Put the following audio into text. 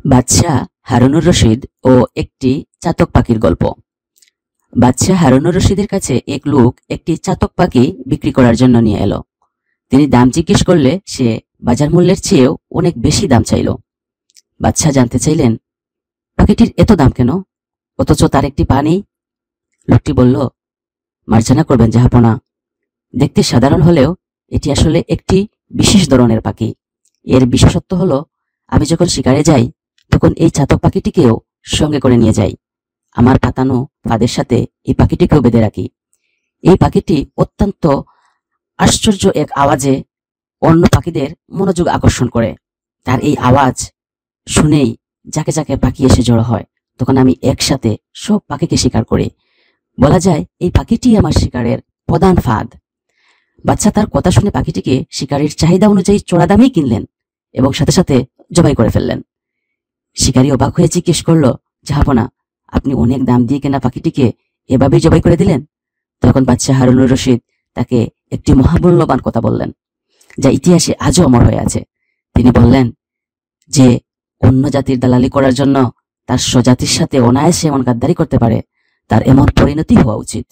বাদশাহ হারুনুর রশিদ ও একটি চাতক পাখির গল্প। বাদশাহ হারুনুর রশিদের কাছে এক লোক একটি চাতক পাখি বিক্রি করার জন্য নিয়ে এলো। তিনি দাম জিজ্ঞেস করলে সে বাজার মূল্যের চেয়েও অনেক বেশি দাম চাইল। বাদশাহ জানতে চাইলেন, পাখিটির এত দাম কেন, অথচ তার একটি পা নেই? লোকটি বলল, মার্জনা করবেন জাহাপনা, দেখতে সাধারণ হলেও এটি আসলে একটি বিশেষ ধরনের পাখি। এর বিশেষত্ব হলো, আমি যখন শিকারে যাই তখন এই চাতক পাখিটিকেও সঙ্গে করে নিয়ে যাই। আমার পাতানো ফাঁদের সাথে এই পাখিটিকেও বেঁধে রাখি। এই পাখিটি অত্যন্ত আশ্চর্য এক আওয়াজে অন্য পাখিদের মনোযোগ আকর্ষণ করে। তার এই আওয়াজ শুনেই যাকে যাকে পাখি এসে জড়ো হয়, তখন আমি একসাথে সব পাখিকে শিকার করি। বলা যায় এই পাখিটি আমার শিকারের প্রধান ফাঁদ। বাচ্চা তার কথা শুনে পাখিটিকে শিকারীর চাহিদা অনুযায়ী চড়া দামেই কিনলেন এবং সাথে সাথে জবাই করে ফেললেন। শিকারী অবাক হয়ে জিজ্ঞেস করল, জাহাপনা, আপনি অনেক দাম দিয়ে কেনা পাখিটিকে এভাবেই জবাই করে দিলেন? তখন বাদশাহ হারুনুর রশিদ তাকে একটি মহামূল্যবান কথা বললেন, যা ইতিহাসে আজও অমর হয়ে আছে। তিনি বললেন যে অন্য জাতির দালালি করার জন্য তার স্বজাতির সাথে অনায়াসে এমন গাদ্দারি করতে পারে, তার এমন পরিণতি হওয়া উচিত।